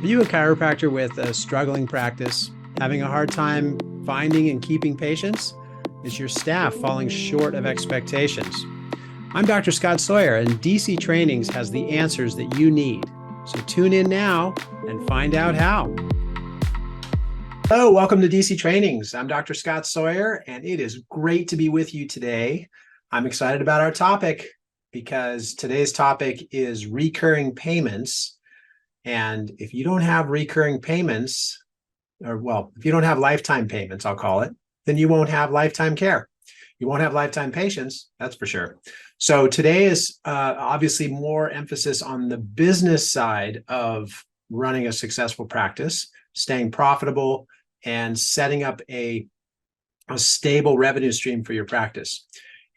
Are you a chiropractor with a struggling practice, having a hard time finding and keeping patients? Is your staff falling short of expectations? I'm Dr. Scott Sawyer, and DC Trainings has the answers that you need. So tune in now and find out how. Hello, welcome to DC Trainings. I'm Dr. Scott Sawyer, and it is great to be with you today. I'm excited about our topic because today's topic is recurring payments. And if you don't have recurring payments, if you don't have lifetime payments, I'll call it, then you won't have lifetime care. You won't have lifetime patients, that's for sure. So today is obviously more emphasis on the business side of running a successful practice, staying profitable, and setting up a stable revenue stream for your practice.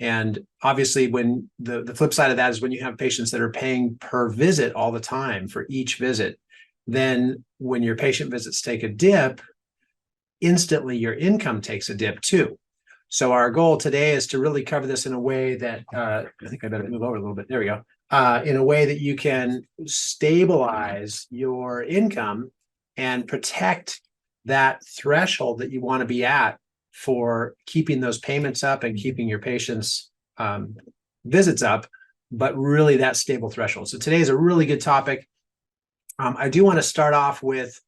And obviously, when the flip side of that is when you have patients that are paying per visit all the time for each visit, then when your patient visits take a dip, instantly your income takes a dip too. So our goal today is to really cover this in a way that, I think I better move over a little bit. There we go. In a way that you can stabilize your income and protect that threshold that you want to be at for keeping those payments up and keeping your patients' visits up, but really that stable threshold. So today is a really good topic. I do want to start off with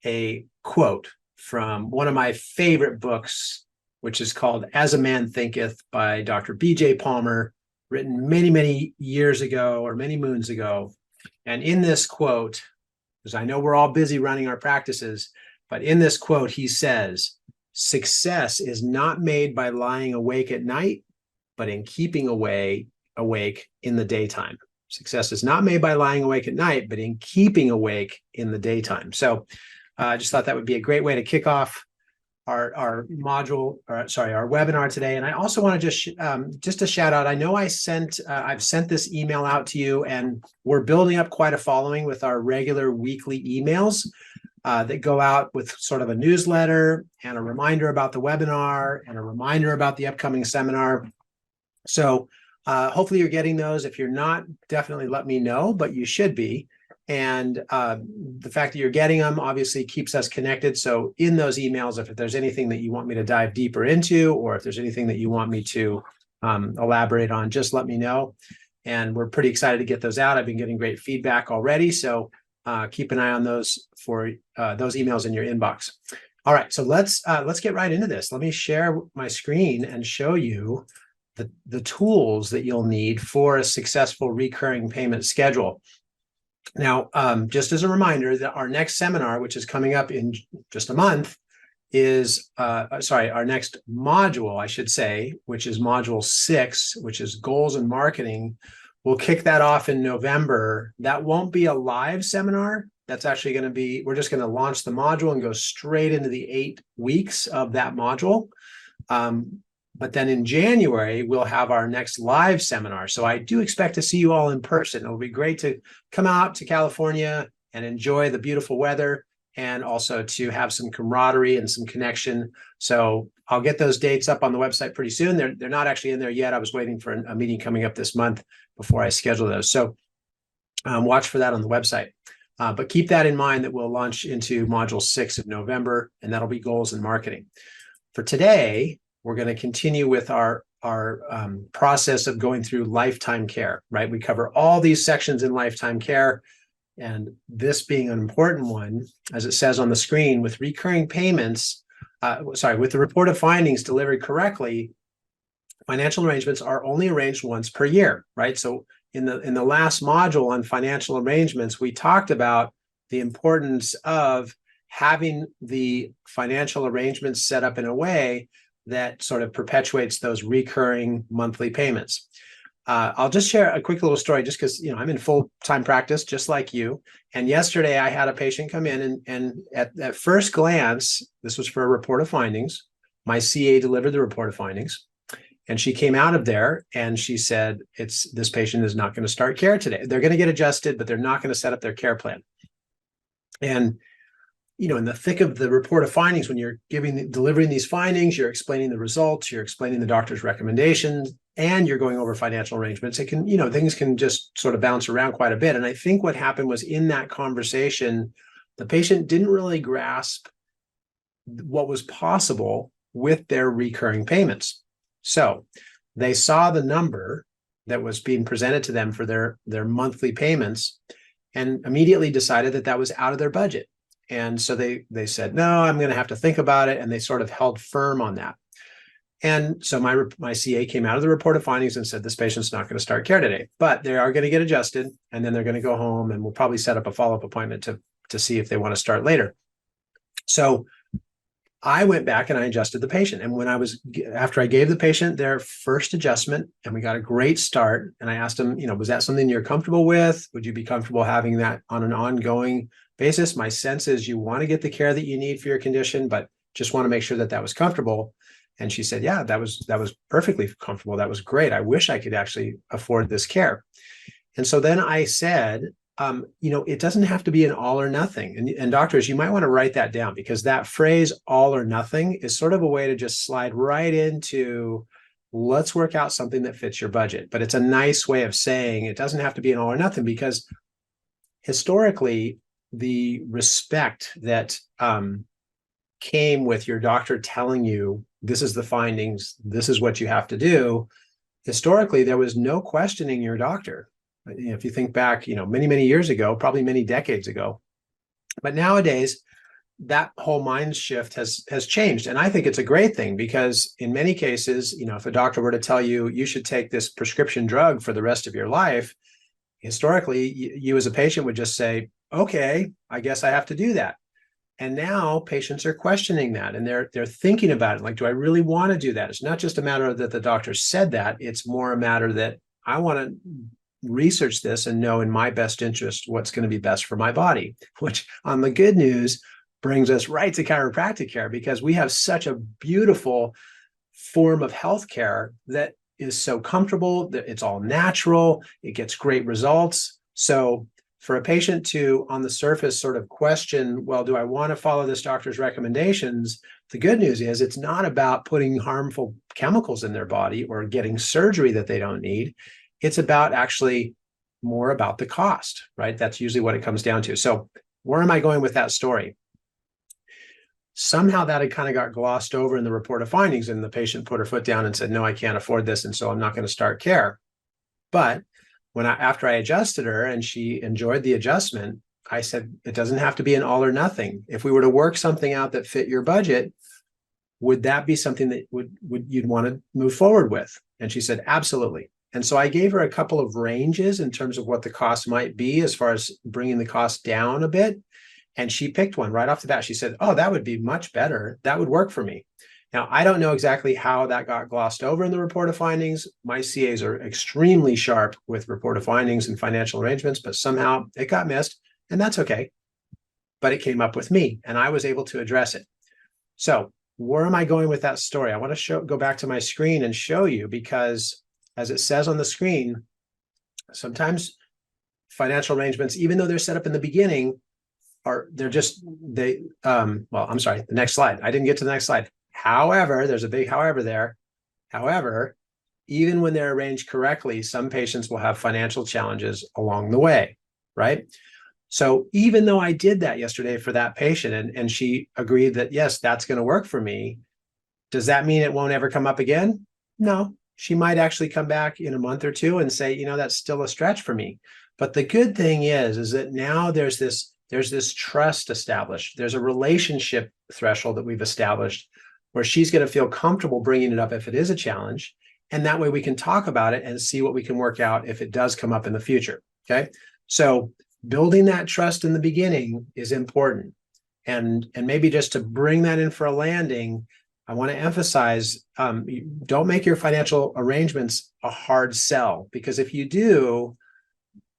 a quote from one of my favorite books, which is called As a Man Thinketh by Dr. B.J. Palmer, written many, many years ago or many moons ago. And in this quote, because I know we're all busy running our practices, but in this quote, he says, "Success is not made by lying awake at night, but in keeping awake in the daytime." Success is not made by lying awake at night, but in keeping awake in the daytime. So I just thought that would be a great way to kick off our webinar today. And I also want to just a shout out. I know I've sent this email out to you, and we're building up quite a following with our regular weekly emails that go out with sort of a newsletter and a reminder about the webinar and a reminder about the upcoming seminar. So hopefully you're getting those. If you're not, definitely let me know, but you should be. And the fact that you're getting them obviously keeps us connected. So in those emails, if there's anything that you want me to dive deeper into, or if there's anything that you want me to elaborate on, just let me know. And we're pretty excited to get those out. I've been getting great feedback already. So keep an eye on those for those emails in your inbox. All right, so let's get right into this. Let me share my screen and show you the tools that you'll need for a successful recurring payment schedule. Now, just as a reminder, that our next seminar, which is coming up in just a month, is our next module, I should say, which is module 6, which is goals and marketing. We'll kick that off in November. That won't be a live seminar. That's actually going to be, we're just going to launch the module and go straight into the 8 weeks of that module. But then in January, we'll have our next live seminar. So I do expect to see you all in person. It'll be great to come out to California and enjoy the beautiful weather, and also to have some camaraderie and some connection. So I'll get those dates up on the website pretty soon. They're not actually in there yet. I was waiting for a meeting coming up this month before I schedule those. So watch for that on the website. But keep that in mind that we'll launch into module 6 of November, and that'll be goals and marketing. For today, we're going to continue with our process of going through lifetime care, right? We cover all these sections in lifetime care, and this being an important one, as it says on the screen, with recurring payments, with the report of findings delivered correctly, financial arrangements are only arranged once per year, right? So in the last module on financial arrangements, we talked about the importance of having the financial arrangements set up in a way that sort of perpetuates those recurring monthly payments. I'll just share a quick little story, just because I'm in full-time practice, just like you. And yesterday I had a patient come in, and at first glance, this was for a report of findings. My CA delivered the report of findings, and she came out of there and she said, this patient is not going to start care today. They're going to get adjusted, but they're not going to set up their care plan. And in the thick of the report of findings, when you're delivering these findings, you're explaining the results, you're explaining the doctor's recommendations, and you're going over financial arrangements. It can, things can just sort of bounce around quite a bit. And I think what happened was, in that conversation, The patient didn't really grasp what was possible with their recurring payments. So they saw the number that was being presented to them for their monthly payments and immediately decided that that was out of their budget. And so they said, no, I'm going to have to think about it. And they sort of held firm on that. And so my CA came out of the report of findings and said, this patient's not going to start care today, but they are going to get adjusted. And then they're going to go home, and we'll probably set up a follow-up appointment to see if they want to start later. So I went back and I adjusted the patient. And after I gave the patient their first adjustment and we got a great start, and I asked them, was that something you're comfortable with? Would you be comfortable having that on an ongoing basis? My sense is you want to get the care that you need for your condition, but just want to make sure that that was comfortable. And she said, yeah, that was perfectly comfortable. That was great. I wish I could actually afford this care. And so then I said, it doesn't have to be an all or nothing. And doctors, you might want to write that down, because that phrase all or nothing is sort of a way to just slide right into, let's work out something that fits your budget. But it's a nice way of saying it doesn't have to be an all or nothing, because historically, the respect that came with your doctor telling you, this is the findings, this is what you have to do. Historically, there was no questioning your doctor. If you think back, many, many years ago, probably many decades ago. But nowadays, that whole mind shift has changed. And I think it's a great thing, because in many cases, if a doctor were to tell you, you should take this prescription drug for the rest of your life, historically, you as a patient would just say, okay, I guess I have to do that. And now patients are questioning that, and they're thinking about it. Like, do I really want to do that? It's not just a matter that the doctor said that. It's more a matter that I want to research this and know in my best interest what's going to be best for my body, which on the good news brings us right to chiropractic care, because we have such a beautiful form of healthcare that is so comfortable, that it's all natural, it gets great results. So for a patient to, on the surface, sort of question, well, do I want to follow this doctor's recommendations? The good news is it's not about putting harmful chemicals in their body or getting surgery that they don't need. It's about actually more about the cost, right? That's usually what it comes down to. So where am I going with that story? Somehow that had kind of got glossed over in the report of findings, and the patient put her foot down and said, no, I can't afford this, and so I'm not going to start care. But after I adjusted her and she enjoyed the adjustment, I said, it doesn't have to be an all or nothing. If we were to work something out that fit your budget, would that be something that you'd want to move forward with? And she said, absolutely. And so I gave her a couple of ranges in terms of what the cost might be, as far as bringing the cost down a bit. And she picked one right off the bat. She said, oh, that would be much better. That would work for me. Now, I don't know exactly how that got glossed over in the report of findings. My CAs are extremely sharp with report of findings and financial arrangements, but somehow it got missed, and that's okay. But it came up with me, and I was able to address it. So where am I going with that story? I want to go back to my screen and show you, because as it says on the screen, sometimes financial arrangements, even though they're set up in the beginning, the next slide. I didn't get to the next slide. However, there's a big however there. However, even when they're arranged correctly, some patients will have financial challenges along the way, right? So even though I did that yesterday for that patient, and she agreed that, yes, that's going to work for me, does that mean it won't ever come up again? No, she might actually come back in a month or two and say, that's still a stretch for me. But the good thing is that now there's this trust established. There's a relationship threshold that we've established, where she's going to feel comfortable bringing it up if it is a challenge. And that way we can talk about it and see what we can work out if it does come up in the future. Okay. So building that trust in the beginning is important. And maybe just to bring that in for a landing, I want to emphasize, don't make your financial arrangements a hard sell, because if you do,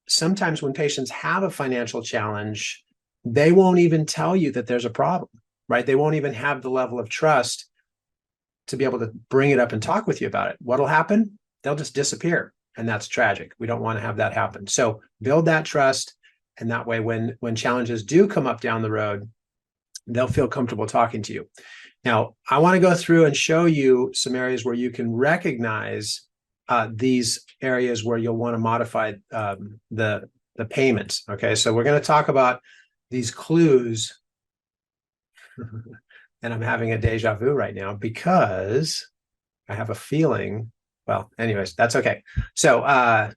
sometimes when patients have a financial challenge, they won't even tell you that there's a problem, right? They won't even have the level of trust to be able to bring it up and talk with you about it. What'll happen? They'll just disappear. And that's tragic. We don't want to have that happen. So build that trust. And that way, when challenges do come up down the road, they'll feel comfortable talking to you. Now, I want to go through and show you some areas where you can recognize these areas where you'll want to modify the payments. Okay, so we're going to talk about these clues, and I'm having a deja vu right now because I have a feeling, well, anyways, that's okay. So,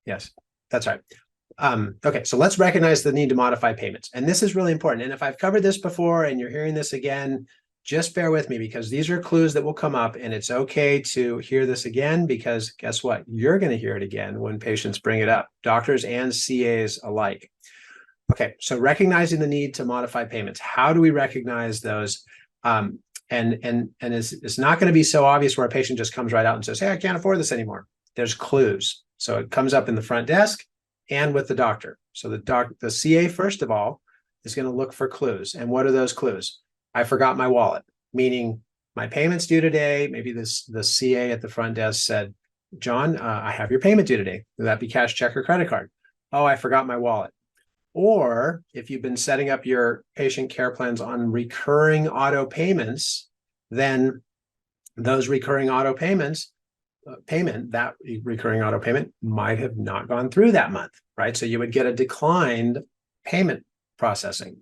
yes, that's right. Okay, so let's recognize the need to modify payments. And this is really important. And if I've covered this before and you're hearing this again, just bear with me because these are clues that will come up, and it's okay to hear this again because guess what? You're going to hear it again when patients bring it up, doctors and CAs alike. Okay, so recognizing the need to modify payments. How do we recognize those? And it's not going to be so obvious where a patient just comes right out and says, hey, I can't afford this anymore. There's clues. So it comes up in the front desk and with the doctor. So the CA, first of all, is going to look for clues. And what are those clues? I forgot my wallet, meaning my payment's due today. Maybe the CA at the front desk said, John, I have your payment due today. Will that be cash, check, or credit card? Oh, I forgot my wallet. Or if you've been setting up your patient care plans on recurring auto payments, then those recurring auto payments, that recurring auto payment might have not gone through that month, right? So you would get a declined payment processing.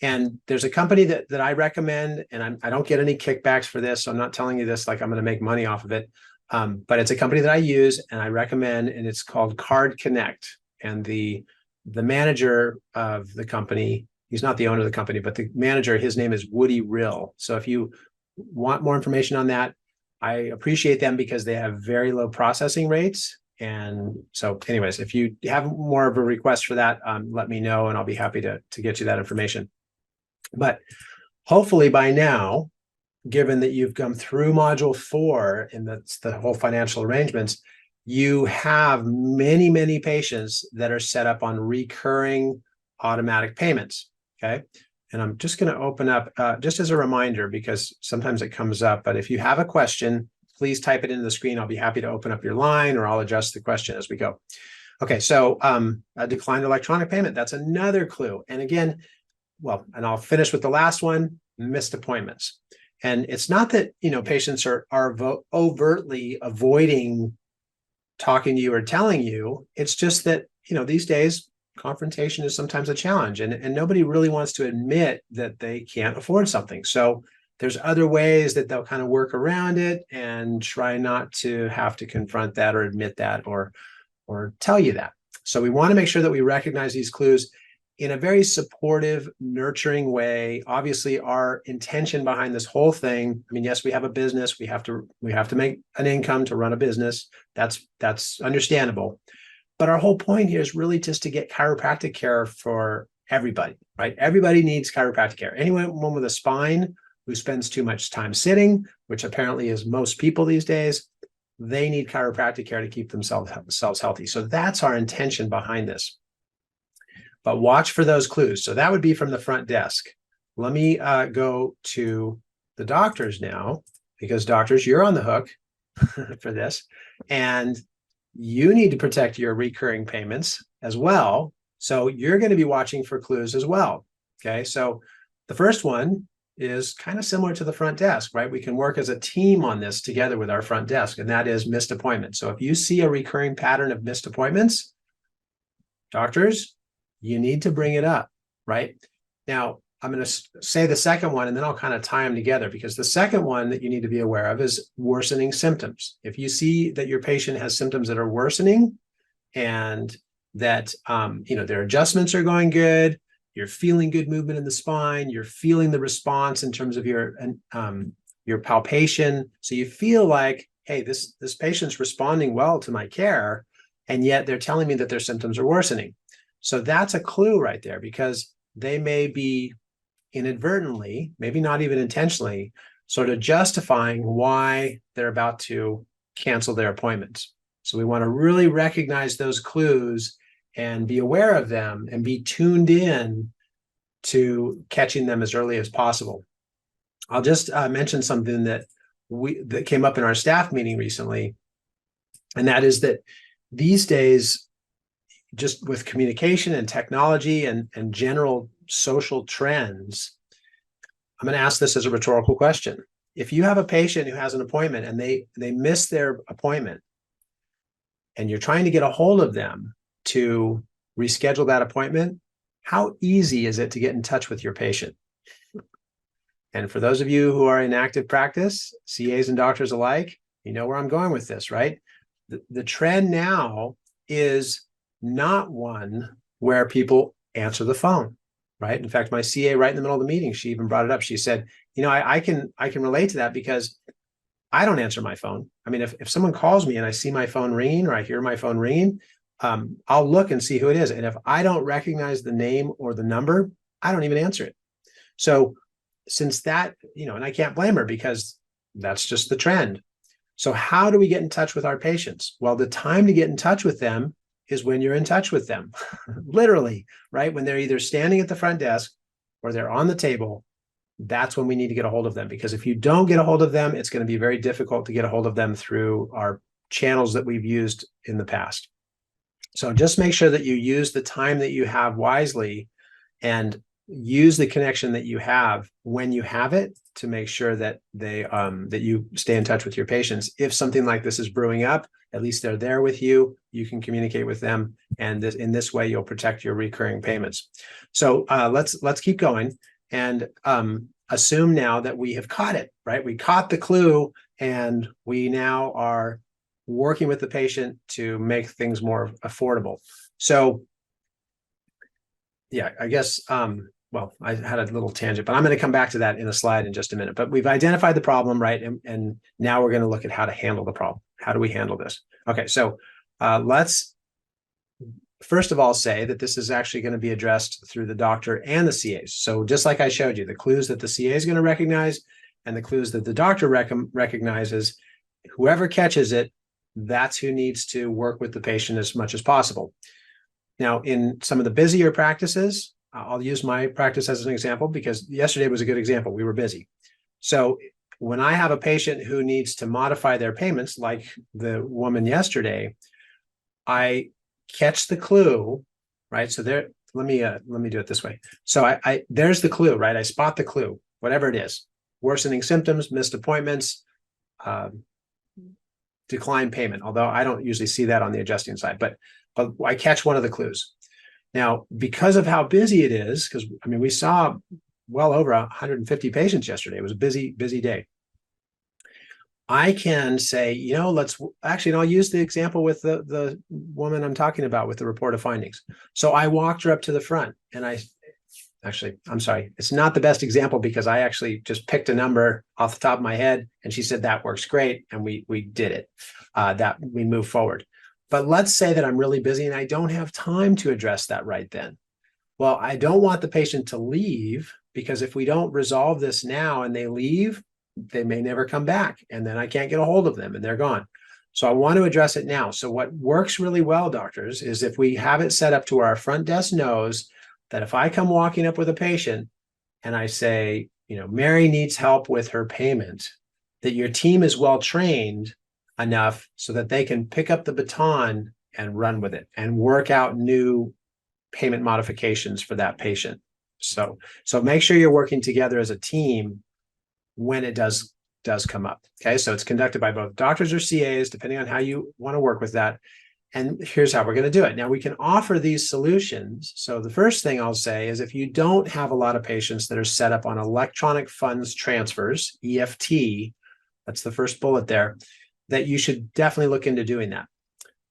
And there's a company that I recommend, and I don't get any kickbacks for this, so I'm not telling you this like I'm going to make money off of it, but it's a company that I use and I recommend, and it's called Card Connect. And the manager of the company, he's not the owner of the company, but the manager, his name is Woody Rill. So if you want more information on that, I appreciate them because they have very low processing rates. And so anyways, if you have more of a request for that, let me know and I'll be happy to get you that information. But hopefully by now, given that you've come through module 4 and that's the whole financial arrangements, you have many, many patients that are set up on recurring automatic payments, okay? And I'm just going to open up, just as a reminder, because sometimes it comes up, but if you have a question, please type it into the screen. I'll be happy to open up your line or I'll adjust the question as we go. Okay, so a declined electronic payment, that's another clue. And again, well, and I'll finish with the last one, missed appointments. And it's not that, patients are overtly avoiding talking to you or telling you. It's just that, these days, confrontation is sometimes a challenge and nobody really wants to admit that they can't afford something. So there's other ways that they'll kind of work around it and try not to have to confront that or admit that or tell you that. So we want to make sure that we recognize these clues in a very supportive, nurturing way. Obviously, our intention behind this whole thing, I mean, yes, we have a business. We have to make an income to run a business. That's understandable. But our whole point here is really just to get chiropractic care for everybody, right? Everybody needs chiropractic care. Anyone with a spine who spends too much time sitting, which apparently is most people these days, they need chiropractic care to keep themselves healthy. So that's our intention behind this. But watch for those clues. So that would be from the front desk. Let me go to the doctors now, because doctors, you're on the hook for this. And you need to protect your recurring payments as well. So you're going to be watching for clues as well. Okay, so the first one is kind of similar to the front desk, right? We can work as a team on this together with our front desk, and that is missed appointments. So if you see a recurring pattern of missed appointments, doctors, you need to bring it up, right? Now, I'm going to say the second one, and then I'll kind of tie them together, because the second one that you need to be aware of is worsening symptoms. If you see that your patient has symptoms that are worsening and that, their adjustments are going good, you're feeling good movement in the spine, you're feeling the response in terms of your palpation. So you feel like, hey, this patient's responding well to my care, and yet they're telling me that their symptoms are worsening. So that's a clue right there, because they may be inadvertently, maybe not even intentionally, sort of justifying why they're about to cancel their appointments. So we want to really recognize those clues and be aware of them and be tuned in to catching them as early as possible. I'll just mention something that came up in our staff meeting recently, and that is that these days, just with communication and technology and general social trends, I'm going to ask this as a rhetorical question. If you have a patient who has an appointment and they miss their appointment, and you're trying to get a hold of them to reschedule that appointment, How easy is it to get in touch with your patient? And for those of you who are in active practice, CAs and doctors alike, you know where I'm going with this, right? The trend now is not one where people answer the phone, right? In fact, my CA right in the middle of the meeting, she even brought it up. She said, I can relate to that because I don't answer my phone. I mean, if someone calls me and I see my phone ringing or I hear my phone ringing, I'll look and see who it is. And if I don't recognize the name or the number, I don't even answer it. So since that, and I can't blame her because that's just the trend. So how do we get in touch with our patients? Well, the time to get in touch with them is when you're in touch with them, literally, right? When they're either standing at the front desk or they're on the table, that's when we need to get a hold of them. Because if you don't get a hold of them, it's going to be very difficult to get a hold of them through our channels that we've used in the past. So just make sure that you use the time that you have wisely and use the connection that you have when you have it to make sure that that you stay in touch with your patients. If something like this is brewing up, at least they're there with you. You can communicate with them, and in this way, you'll protect your recurring payments. So let's keep going and assume now that we have caught it, right? We caught the clue, and we now are working with the patient to make things more affordable. So yeah, I guess, well, I had a little tangent, but I'm going to come back to that in a slide in just a minute. But we've identified the problem, right? And now we're going to look at how to handle the problem. How do we handle this? Okay, so let's first of all say that this is actually going to be addressed through the doctor and the CAs. So just like I showed you, the clues that the CA is going to recognize and the clues that the doctor recognizes, whoever catches it, that's who needs to work with the patient as much as possible. Now, in some of the busier practices, I'll use my practice as an example because yesterday was a good example. We were busy. So when I have a patient who needs to modify their payments, like the woman yesterday, I catch the clue, right? So there, let me do it this way. So there's the clue, right? I spot the clue, whatever it is: worsening symptoms, missed appointments, decline payment. Although I don't usually see that on the adjusting side, but I catch one of the clues. Now, because of how busy it is, because I mean, we saw well over 150 patients yesterday. It was a busy day. I can say, let's actually, and I'll use the example with the woman I'm talking about with the report of findings. So I walked her up to the front and I'm sorry, it's not the best example because I actually just picked a number off the top of my head and she said, that works great. And we did it, that we moved forward. But let's say that I'm really busy and I don't have time to address that right then. Well, I don't want the patient to leave because if we don't resolve this now and they leave, they may never come back. And then I can't get a hold of them and they're gone. So I want to address it now. So what works really well, doctors, is if we have it set up to where our front desk knows that if I come walking up with a patient and I say, Mary needs help with her payment, that your team is well trained enough so that they can pick up the baton and run with it and work out new payment modifications for that patient. So make sure you're working together as a team when it does come up. Okay, so it's conducted by both doctors or CAs, depending on how you want to work with that. And here's how we're going to do it. Now, we can offer these solutions. So the first thing I'll say is if you don't have a lot of patients that are set up on electronic funds transfers, EFT, that's the first bullet there, that you should definitely look into doing that.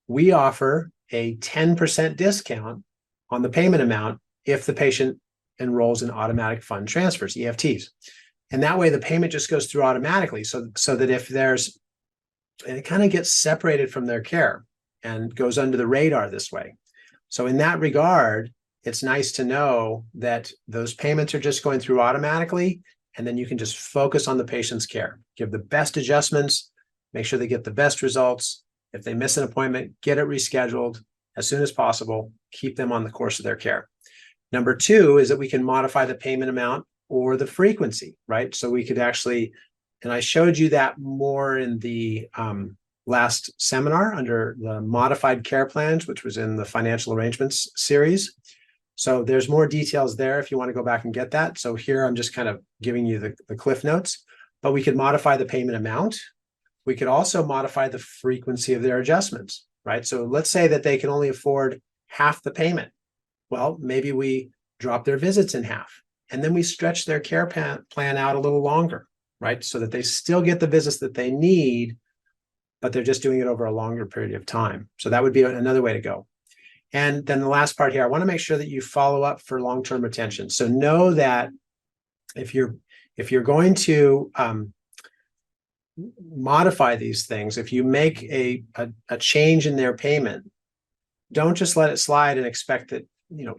We offer a 10% discount on the payment amount if the patient enrolls in automatic fund transfers, EFTs. And that way the payment just goes through automatically so that if and it kind of gets separated from their care and goes under the radar this way. So in that regard, it's nice to know that those payments are just going through automatically, and then you can just focus on the patient's care, give the best adjustments, make sure they get the best results. If they miss an appointment, get it rescheduled as soon as possible, keep them on the course of their care. Number two is that we can modify the payment amount or the frequency, right? So we could actually, and I showed you that more in the last seminar under the modified care plans, which was in the financial arrangements series. So there's more details there if you want to go back and get that. So here I'm just kind of giving you the cliff notes, but we could modify the payment amount. We could also modify the frequency of their adjustments, right? So let's say that they can only afford half the payment. Well, maybe we drop their visits in half. And then we stretch their care plan out a little longer, right? So that they still get the visits that they need, but they're just doing it over a longer period of time. So that would be another way to go. And then the last part here, I want to make sure that you follow up for long-term retention. So know that if you're going to modify these things, if you make a change in their payment, don't just let it slide and expect that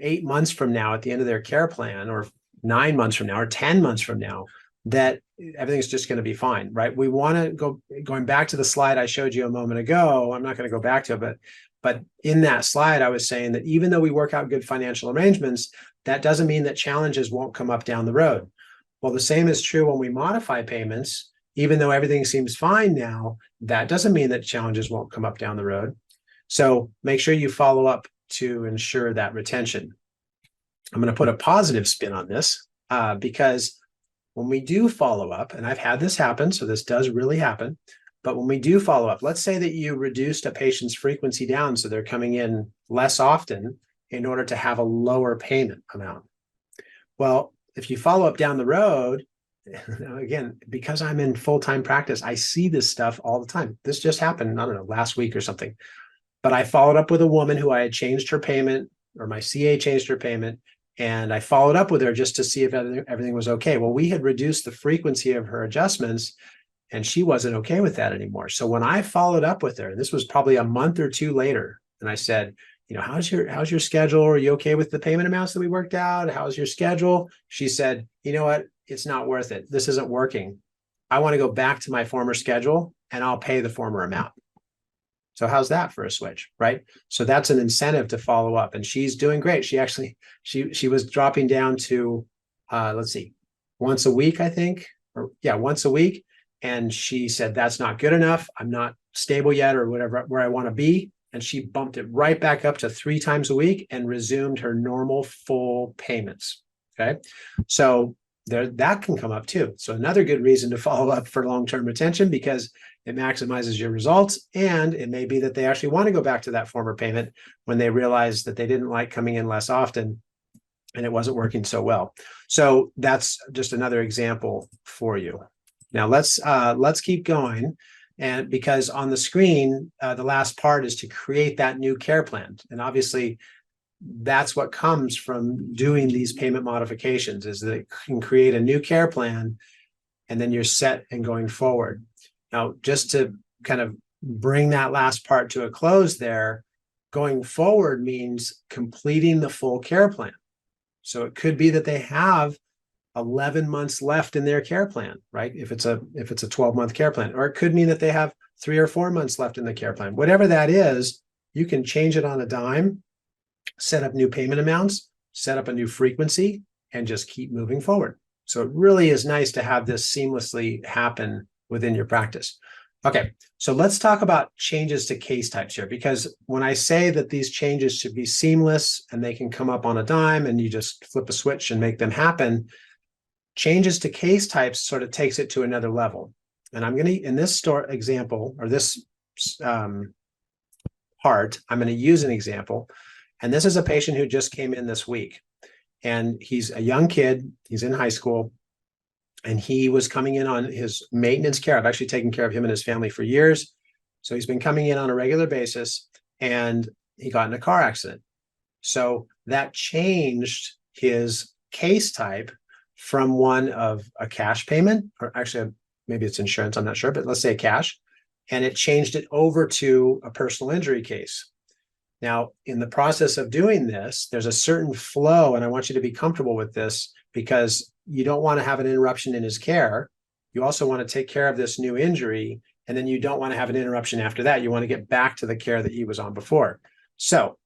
8 months from now at the end of their care plan, or 9 months from now, or 10 months from now, that everything's just going to be fine, right? We want to going back to the slide I showed you a moment ago. I'm not going to go back to it, but in that slide, I was saying that even though we work out good financial arrangements, that doesn't mean that challenges won't come up down the road. Well, the same is true when we modify payments. Even though everything seems fine now, that doesn't mean that challenges won't come up down the road. So make sure you follow up to ensure that retention. I'm going to put a positive spin on this because when we do follow up, and I've had this happen, so this does really happen, but when we do follow up, let's say that you reduced a patient's frequency down so they're coming in less often in order to have a lower payment amount. Well, if you follow up down the road, again, because I'm in full-time practice, I see this stuff all the time. This just happened, I don't know, last week or something. But I followed up with a woman who I had changed her payment, or my CA changed her payment, and I followed up with her just to see if everything was okay. Well, we had reduced the frequency of her adjustments, and she wasn't okay with that anymore. So when I followed up with her, and this was probably a month or two later, and I said, how's your schedule? Are you okay with the payment amounts that we worked out? How's your schedule? She said, you know what? It's not worth it. This isn't working. I want to go back to my former schedule and I'll pay the former amount. So how's that for a switch, right? So that's an incentive to follow up, and she's doing great. She actually, she was dropping down to, let's see, once a week, I think, once a week. And she said, that's not good enough. I'm not stable yet, or whatever, where I want to be. And she bumped it right back up to 3 times a week and resumed her normal full payments. Okay. So that can come up too. So another good reason to follow up for long-term retention, because it maximizes your results. And it may be that they actually want to go back to that former payment when they realize that they didn't like coming in less often and it wasn't working so well. So that's just another example for you. Now let's keep going. And because on the screen, the last part is to create that new care plan. And obviously that's what comes from doing these payment modifications, is that it can create a new care plan and then you're set and going forward. Now, just to kind of bring that last part to a close there, going forward means completing the full care plan. So it could be that they have 11 months left in their care plan, right? If it's a 12-month care plan, or it could mean that they have 3 or 4 months left in the care plan. Whatever that is, you can change it on a dime, set up new payment amounts, set up a new frequency, and just keep moving forward. So it really is nice to have this seamlessly happen within your practice. Okay, so let's talk about changes to case types here, because when I say that these changes should be seamless and they can come up on a dime and you just flip a switch and make them happen, changes to case types sort of takes it to another level. And I'm going to, in this example, or this part, I'm going to use an example. And this is a patient who just came in this week. And he's a young kid, he's in high school, and he was coming in on his maintenance care. I've actually taken care of him and his family for years. So he's been coming in on a regular basis, and he got in a car accident. So that changed his case type from one of a cash payment, or actually maybe it's insurance, I'm not sure, but let's say cash, and it changed it over to a personal injury case. Now, in the process of doing this, there's a certain flow, and I want you to be comfortable with this, because you don't want to have an interruption in his care. You also want to take care of this new injury, and then you don't want to have an interruption after that. You want to get back to the care that he was on before. So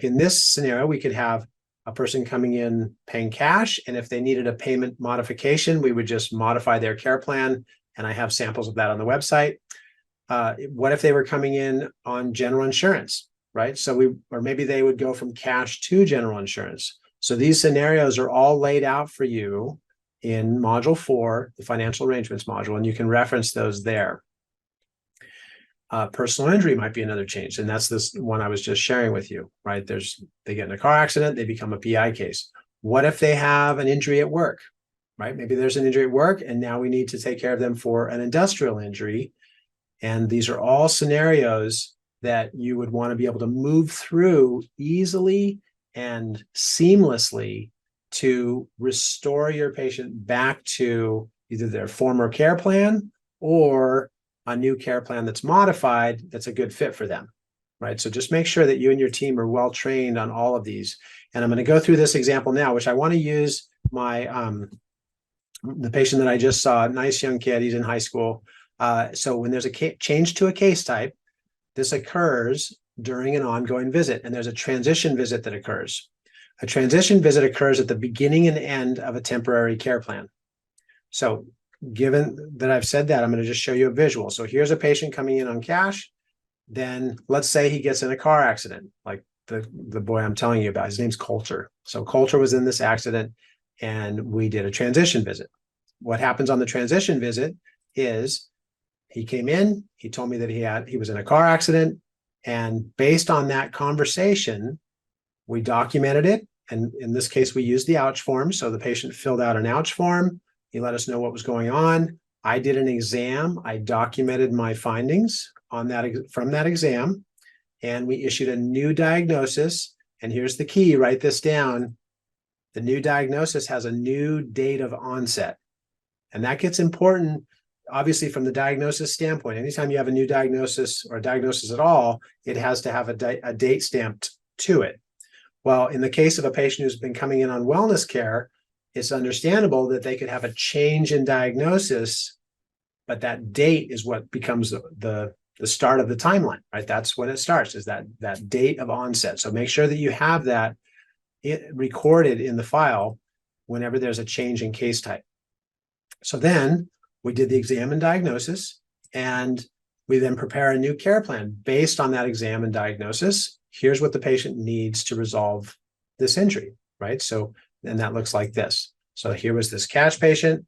in this scenario, we could have a person coming in paying cash, and if they needed a payment modification, we would just modify their care plan, and I have samples of that on the website. What if they were coming in on general insurance, right? So or maybe they would go from cash to general insurance. So these scenarios are all laid out for you in Module 4, the Financial Arrangements module, and you can reference those there. Personal injury might be another change, and that's this one I was just sharing with you, right? They get in a car accident, they become a PI case. What if they have an injury at work, right? Maybe there's an injury at work and now we need to take care of them for an industrial injury. And these are all scenarios that you would want to be able to move through easily and seamlessly to restore your patient back to either their former care plan or a new care plan that's modified that's a good fit for them, right? So just make sure that you and your team are well trained on all of these. And I'm going to go through this example now, which I want to use the patient that I just saw, nice young kid, he's in high school. So when there's a change to a case type, this occurs during an ongoing visit, and there's a transition visit that occurs. A transition visit occurs at the beginning and end of a temporary care plan. So given that I've said that, I'm going to just show you a visual. So here's a patient coming in on cash. Then let's say he gets in a car accident, like the boy I'm telling you about. His name's Coulter. So Coulter was in this accident, and we did a transition visit. What happens on the transition visit is he came in, he told me that he was in a car accident, and based on that conversation, we documented it. And in this case, we used the ouch form. So the patient filled out an ouch form. He let us know what was going on. I did an exam. I documented my findings on that from that exam, and we issued a new diagnosis. And here's the key, write this down. The new diagnosis has a new date of onset. And that gets important, obviously, from the diagnosis standpoint. Anytime you have a new diagnosis or a diagnosis at all, it has to have a date stamped to it. Well, in the case of a patient who's been coming in on wellness care, it's understandable that they could have a change in diagnosis, but that date is what becomes the start of the timeline, right? That's when it starts, is that date of onset. So make sure that you have that recorded in the file whenever there's a change in case type. So then we did the exam and diagnosis, and we then prepare a new care plan based on that exam and diagnosis. Here's what the patient needs to resolve this injury, right? So then that looks like this. So here was this cash patient.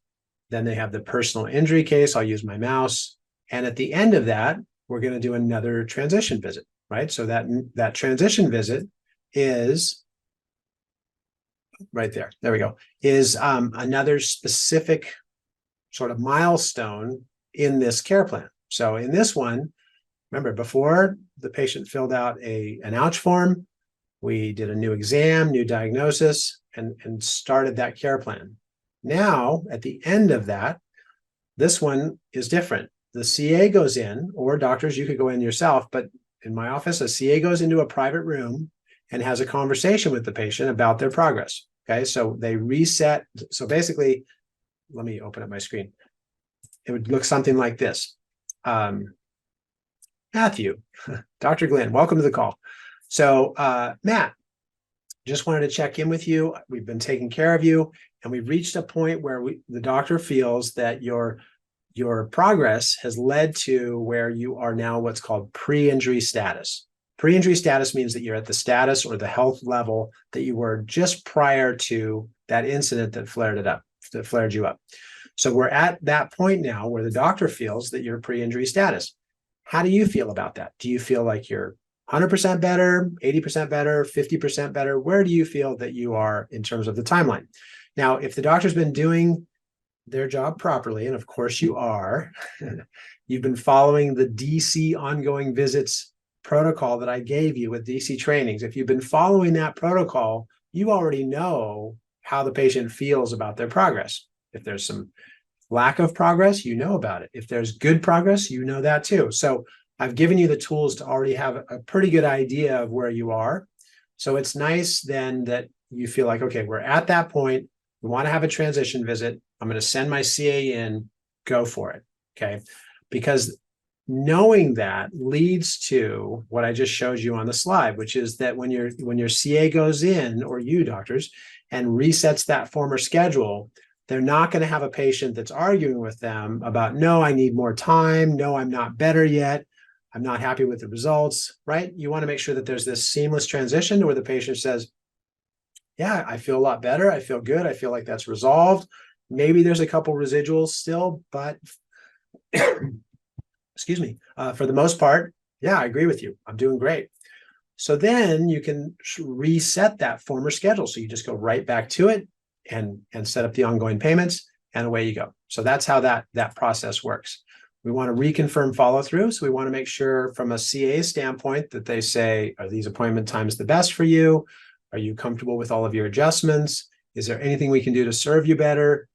Then they have the personal injury case. I'll use my mouse. And at the end of that, we're going to do another transition visit, right? So that transition visit is right there. There we go. Is another specific sort of milestone in this care plan. So in this one, remember, before the patient filled out an ouch form, we did a new exam, new diagnosis, and started that care plan. Now, at the end of that, this one is different. The CA goes in, or doctors, you could go in yourself, but in my office, a CA goes into a private room and has a conversation with the patient about their progress. Okay, so they reset. So basically, let me open up my screen. It would look something like this. Matthew, Dr. Glenn, welcome to the call. So Matt, just wanted to check in with you. We've been taking care of you, and we've reached a point where the doctor feels that your progress has led to where you are now what's called pre-injury status. Pre-injury status means that you're at the status or the health level that you were just prior to that incident that flared you up. So we're at that point now where the doctor feels that you're pre-injury status. How do you feel about that? Do you feel like you're 100% better, 80% better, 50% better? Where do you feel that you are in terms of the timeline? Now, if the doctor's been doing their job properly, and of course you are, you've been following the DC ongoing visits protocol that I gave you with DC trainings. If you've been following that protocol, you already know how the patient feels about their progress. If there's some lack of progress, you know about it. If there's good progress, you know that too. So I've given you the tools to already have a pretty good idea of where you are. So it's nice then that you feel like, okay, we're at that point. We want to have a transition visit. I'm going to send my CA in, go for it. Okay. Because knowing that leads to what I just showed you on the slide, which is that when your CA goes in, or you doctors, and resets that former schedule, they're not going to have a patient that's arguing with them about, no, I need more time. No, I'm not better yet. I'm not happy with the results, right? You want to make sure that there's this seamless transition where the patient says, yeah, I feel a lot better. I feel good. I feel like that's resolved. Maybe there's a couple residuals still, but excuse me, for the most part, yeah, I agree with you. I'm doing great. So then you can reset that former schedule. So you just go right back to it and set up the ongoing payments, and away you go. So that's how that process works. We want to reconfirm follow through. So we want to make sure from a CA standpoint that they say, are these appointment times the best for you? Are you comfortable with all of your adjustments? Is there anything we can do to serve you better?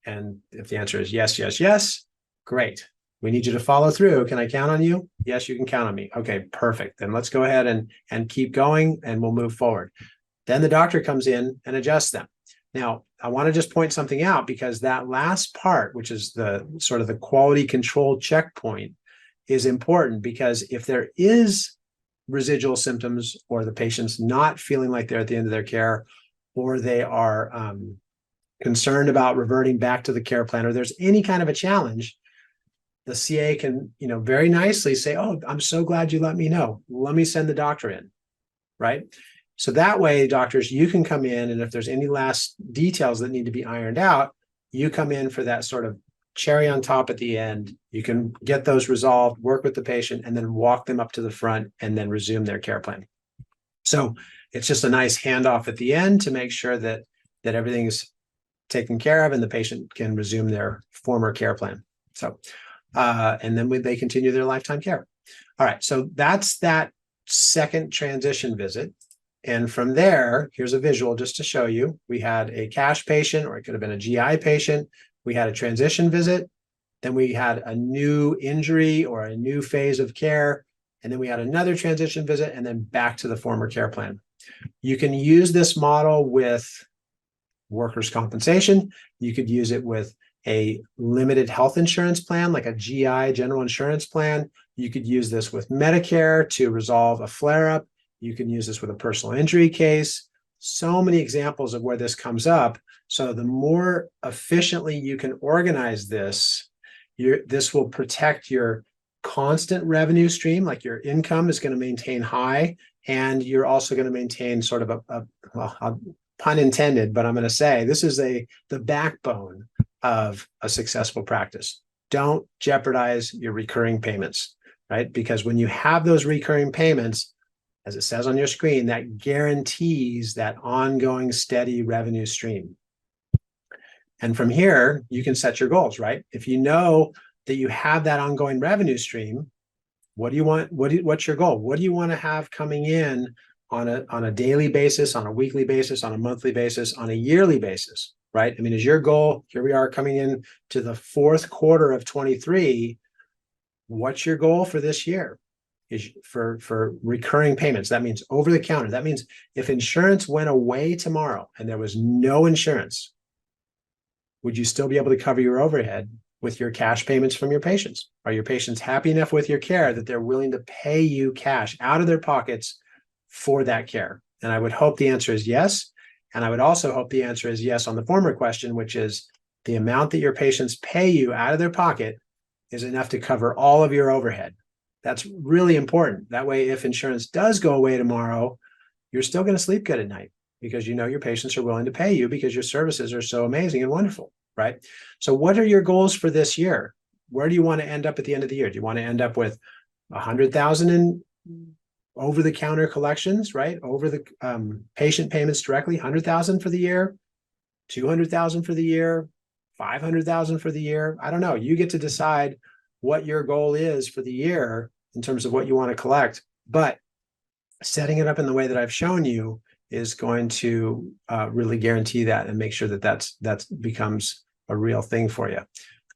And if the answer is yes, yes, yes, great. We need you to follow through. Can I count on you? Yes, you can count on me. Okay, perfect. Then let's go ahead and keep going, and we'll move forward. Then the doctor comes in and adjusts them. Now, I want to just point something out, because that last part, which is the sort of the quality control checkpoint, is important, because if there is residual symptoms, or the patient's not feeling like they're at the end of their care, or they are concerned about reverting back to the care plan, or there's any kind of a challenge, the CA can, very nicely say, oh, I'm so glad you let me know. Let me send the doctor in, right? So that way, doctors, you can come in, and if there's any last details that need to be ironed out, you come in for that sort of cherry on top at the end. You can get those resolved, work with the patient, and then walk them up to the front and then resume their care plan. So it's just a nice handoff at the end to make sure that everything's taken care of and the patient can resume their former care plan. So, and then they continue their lifetime care. All right, so that's that second transition visit. And from there, here's a visual just to show you. We had a cash patient, or it could have been a GI patient. We had a transition visit. Then we had a new injury or a new phase of care. And then we had another transition visit, and then back to the former care plan. You can use this model with workers' compensation. You could use it with a limited health insurance plan, like a GI general insurance plan. You could use this with Medicare to resolve a flare-up. You can use this with a personal injury case. So many examples of where this comes up. So the more efficiently you can organize this, this will protect your constant revenue stream, like your income is going to maintain high, and you're also going to maintain sort of a pun intended, but I'm going to say this is the backbone of a successful practice. Don't jeopardize your recurring payments, right? Because when you have those recurring payments, as it says on your screen, that guarantees that ongoing steady revenue stream. And from here, you can set your goals, right? If you know that you have that ongoing revenue stream, what do you want? What's your goal? What do you want to have coming in on a daily basis, on a weekly basis, on a monthly basis, on a yearly basis, right? I mean, is your goal, here we are coming in to the fourth quarter of 23, what's your goal for this year? Is for recurring payments. That means over the counter. That means if insurance went away tomorrow and there was no insurance, would you still be able to cover your overhead with your cash payments from your patients? Are your patients happy enough with your care that they're willing to pay you cash out of their pockets for that care? And I would hope the answer is yes. And I would also hope the answer is yes on the former question, which is the amount that your patients pay you out of their pocket is enough to cover all of your overhead. That's really important. That way, if insurance does go away tomorrow, you're still going to sleep good at night, because you know your patients are willing to pay you because your services are so amazing and wonderful, right? So what are your goals for this year? Where do you want to end up at the end of the year? Do you want to end up with 100,000 in over-the-counter collections, right? Over the patient payments directly, 100,000 for the year, 200,000 for the year, 500,000 for the year? I don't know. You get to decide what your goal is for the year in terms of what you want to collect. But setting it up in the way that I've shown you is going to really guarantee that and make sure that that becomes a real thing for you.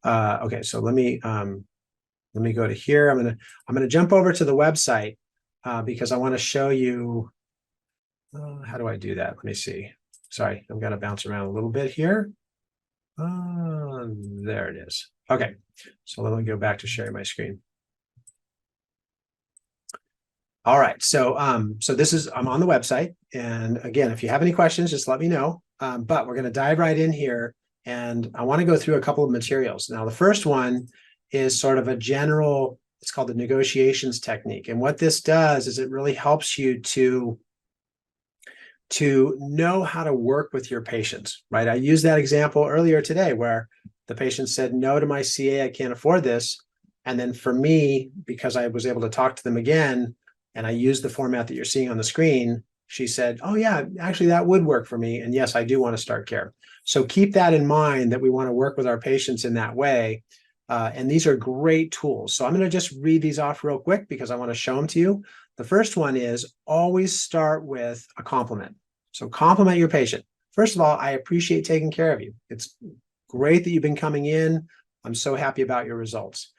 Okay, so let me go to here. I'm gonna jump over to the website because I want to show you. How do I do that? Let me see. Sorry, I'm gonna bounce around a little bit here. There it is. Okay, so let me go back to sharing my screen. All right, so this is, I'm on the website, and again, if you have any questions, just let me know. But we're going to dive right in here, and I want to go through a couple of materials. Now, the first one is sort of a general, it's called the negotiations technique, and what this does is it really helps you to know how to work with your patients, right? I used that example earlier today where the patient said no to my CA, I can't afford this, and then for me, because I was able to talk to them again and I used the format that you're seeing on the screen, she said, oh yeah, actually that would work for me. And yes, I do want to start care. So keep that in mind, that we want to work with our patients in that way. And these are great tools. So I'm going to just read these off real quick because I want to show them to you. The first one is always start with a compliment. So compliment your patient. First of all, I appreciate taking care of you. It's great that you've been coming in. I'm so happy about your results.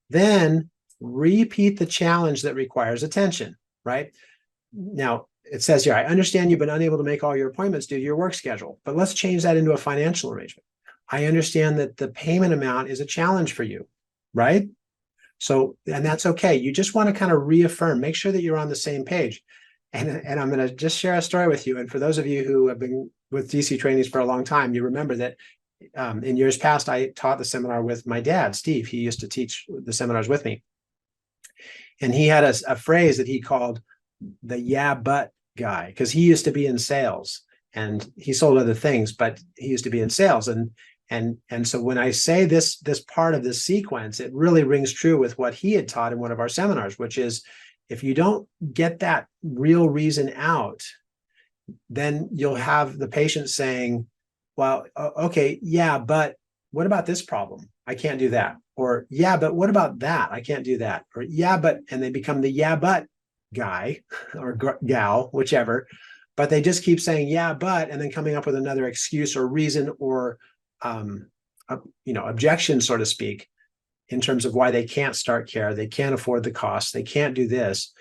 Then repeat the challenge that requires attention, right? Now, it says here, I understand you've been unable to make all your appointments due to your work schedule, but let's change that into a financial arrangement. I understand that the payment amount is a challenge for you, right? So, and that's okay. You just want to kind of reaffirm, make sure that you're on the same page. And I'm going to just share a story with you. And for those of you who have been with DC trainees for a long time, you remember that in years past, I taught the seminar with my dad, Steve. He used to teach the seminars with me. And he had a phrase that he called the yeah, but guy, because he used to be in sales and he sold other things, but he used to be in sales. And so when I say this part of this sequence, it really rings true with what he had taught in one of our seminars, which is if you don't get that real reason out, then you'll have the patient saying, well, okay, yeah, but what about this problem? I can't do that. Or yeah, but what about that? I can't do that. Or yeah, but, and they become the yeah, but guy or gal, whichever, but they just keep saying, yeah, but, and then coming up with another excuse or reason or, objection, so to speak, in terms of why they can't start care. They can't afford the cost. They can't do this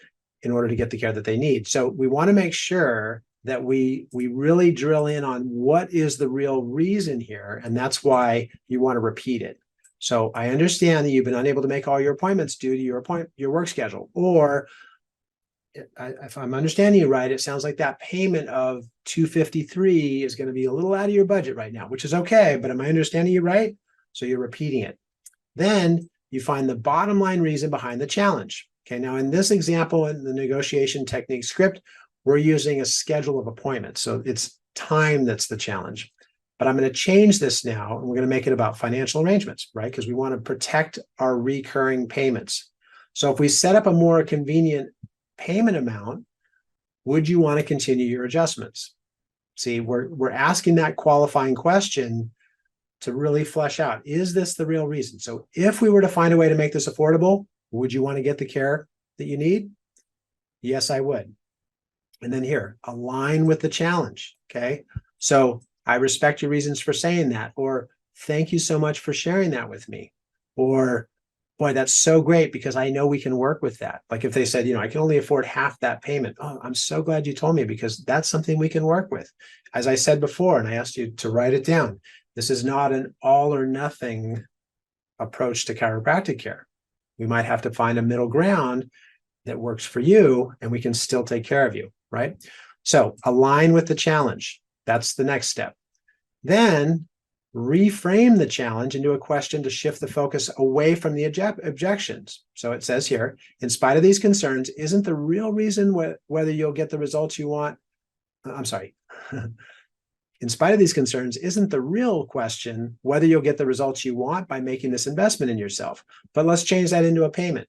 in order to get the care that they need. So we want to make sure that we really drill in on what is the real reason here. And that's why you want to repeat it. So I understand that you've been unable to make all your appointments due to your work schedule. Or if I'm understanding you right, it sounds like that payment of $253 is going to be a little out of your budget right now, which is okay. But am I understanding you right? So you're repeating it. Then you find the bottom line reason behind the challenge. Okay, now in this example, in the negotiation technique script, we're using a schedule of appointments. So it's time that's the challenge. But I'm going to change this now, and we're going to make it about financial arrangements, right? Because we want to protect our recurring payments. So if we set up a more convenient payment amount, would you want to continue your adjustments? See, we're asking that qualifying question to really flesh out, is this the real reason? So if we were to find a way to make this affordable, would you want to get the care that you need? Yes, I would. And then here, align with the challenge, okay? So I respect your reasons for saying that, or thank you so much for sharing that with me, or boy, that's so great because I know we can work with that. Like if they said, I can only afford half that payment. Oh, I'm so glad you told me because that's something we can work with. As I said before, and I asked you to write it down, this is not an all or nothing approach to chiropractic care. We might have to find a middle ground that works for you and we can still take care of you, right? So align with the challenge. That's the next step. Then reframe the challenge into a question to shift the focus away from the objections. So it says here, in spite of these concerns, isn't the real reason whether you'll get the results you want? I'm sorry. In spite of these concerns, isn't the real question whether you'll get the results you want by making this investment in yourself? But let's change that into a payment.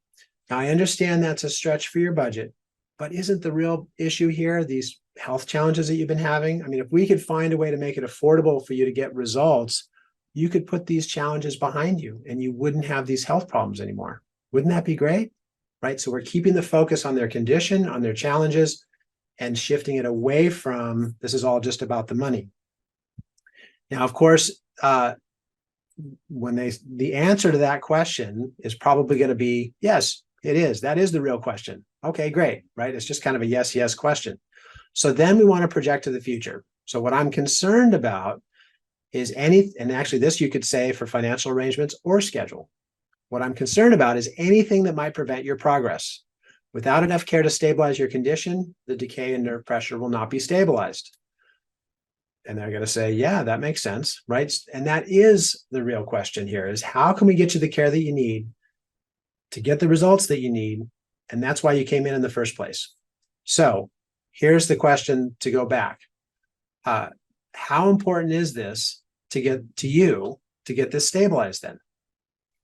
Now, I understand that's a stretch for your budget, but isn't the real issue here these health challenges that you've been having? I mean, if we could find a way to make it affordable for you to get results, you could put these challenges behind you and you wouldn't have these health problems anymore. Wouldn't that be great? Right? So we're keeping the focus on their condition, on their challenges, and shifting it away from this is all just about the money. Now, of course, the answer to that question is probably going to be, yes, it is. That is the real question. Okay, great, right? It's just kind of a yes, yes question. So then we want to project to the future. So what I'm concerned about is and actually this you could say for financial arrangements or schedule. What I'm concerned about is anything that might prevent your progress. Without enough care to stabilize your condition, the decay and nerve pressure will not be stabilized. And they're going to say, yeah, that makes sense, right? And that is the real question here is how can we get you the care that you need to get the results that you need? And that's why you came in the first place. So here's the question to go back. How important is this to get this stabilized then?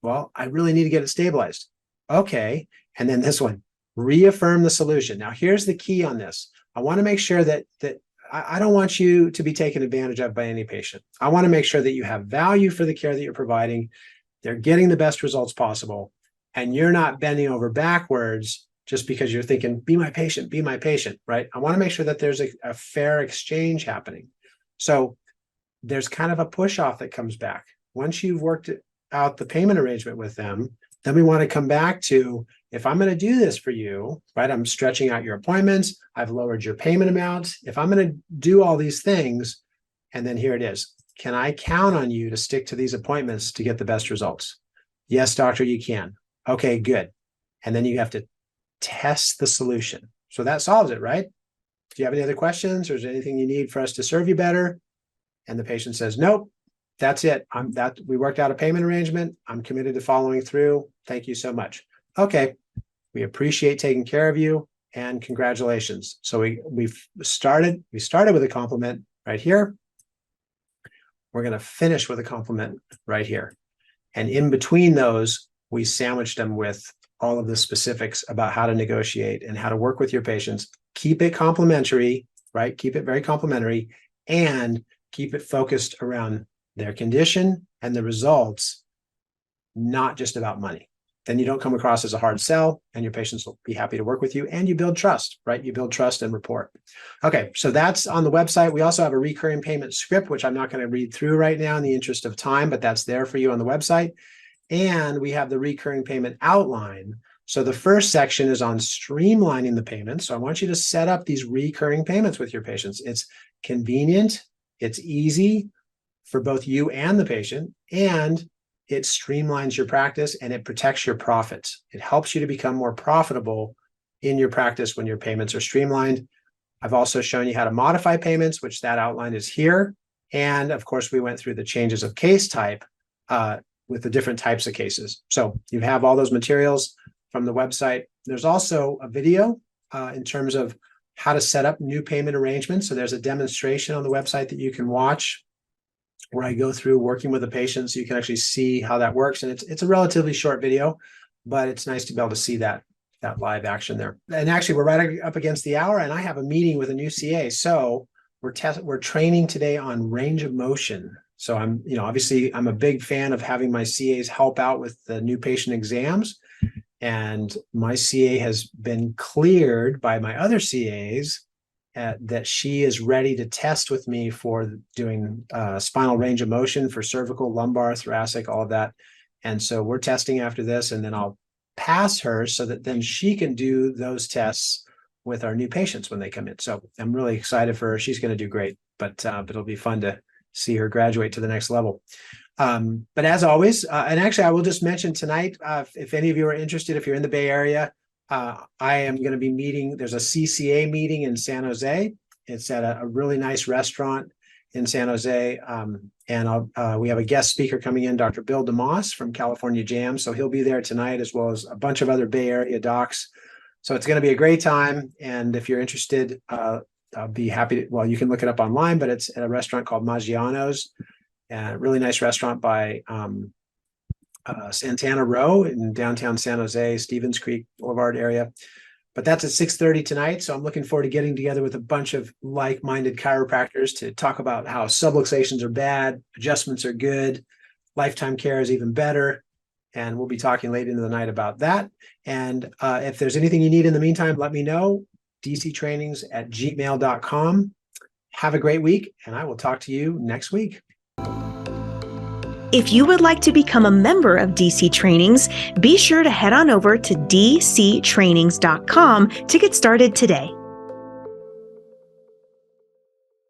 Well, I really need to get it stabilized. Okay. And then this one, reaffirm the solution. Now, here's the key on this. I want to make sure that I don't want you to be taken advantage of by any patient. I want to make sure that you have value for the care that you're providing. They're getting the best results possible, and you're not bending over backwards just because you're thinking, be my patient, right? I want to make sure that there's a fair exchange happening. So there's kind of a push off that comes back. Once you've worked out the payment arrangement with them, then we want to come back to, if I'm going to do this for you, right? I'm stretching out your appointments. I've lowered your payment amount. If I'm going to do all these things, and then here it is. Can I count on you to stick to these appointments to get the best results? Yes, doctor, you can. Okay, good. And then you have to test the solution. So that solves it, right? Do you have any other questions, or is there anything you need for us to serve you better? And the patient says, nope, that's it. We worked out a payment arrangement. I'm committed to following through. Thank you so much. Okay, we appreciate taking care of you, and congratulations. So we started with a compliment right here. We're going to finish with a compliment right here. And in between those, we sandwiched them with all of the specifics about how to negotiate and how to work with your patients. Keep it complimentary, right? Keep it very complimentary, and keep it focused around their condition and the results, not just about money. Then you don't come across as a hard sell, and your patients will be happy to work with you, and you build trust, right? You build trust and rapport. Okay, so that's on the website. We also have a recurring payment script, which I'm not going to read through right now in the interest of time, but that's there for you on the website. And we have the recurring payment outline. So the first section is on streamlining the payments. So I want you to set up these recurring payments with your patients. It's convenient, it's easy for both you and the patient, and it streamlines your practice and it protects your profits. It helps you to become more profitable in your practice when your payments are streamlined. I've also shown you how to modify payments, which that outline is here. And of course, we went through the changes of case type with the different types of cases. So you have all those materials from the website. There's also a video in terms of how to set up new payment arrangements. So there's a demonstration on the website that you can watch where I go through working with the patient, so you can actually see how that works. And it's a relatively short video, but it's nice to be able to see that live action there. And actually, we're right up against the hour, and I have a meeting with a new CA. So we're training today on range of motion. So obviously I'm a big fan of having my CAs help out with the new patient exams. And my CA has been cleared by my other CAs that she is ready to test with me for doing spinal range of motion for cervical, lumbar, thoracic, all of that. And so we're testing after this, and then I'll pass her so that then she can do those tests with our new patients when they come in. So I'm really excited for her. She's going to do great, but it'll be fun to see her graduate to the next level. But as always, and actually I will just mention tonight, if any of you are interested, if you're in the Bay Area, I am going to be meeting. There's a CCA meeting in San Jose. It's at a really nice restaurant in San Jose. And we have a guest speaker coming in, Dr. Bill DeMoss from California Jam. So he'll be there tonight, as well as a bunch of other Bay Area docs. So it's going to be a great time. And if you're interested, I'll be happy to, you can look it up online, but it's at a restaurant called Maggiano's, a really nice restaurant by Santana Row in downtown San Jose, Stevens Creek Boulevard area. But that's at 6:30 tonight. So I'm looking forward to getting together with a bunch of like-minded chiropractors to talk about how subluxations are bad, adjustments are good, lifetime care is even better. And we'll be talking late into the night about that. And if there's anything you need in the meantime, let me know. dctrainings@gmail.com. Have a great week, and I will talk to you next week. If you would like to become a member of DC Trainings, be sure to head on over to dctrainings.com to get started today.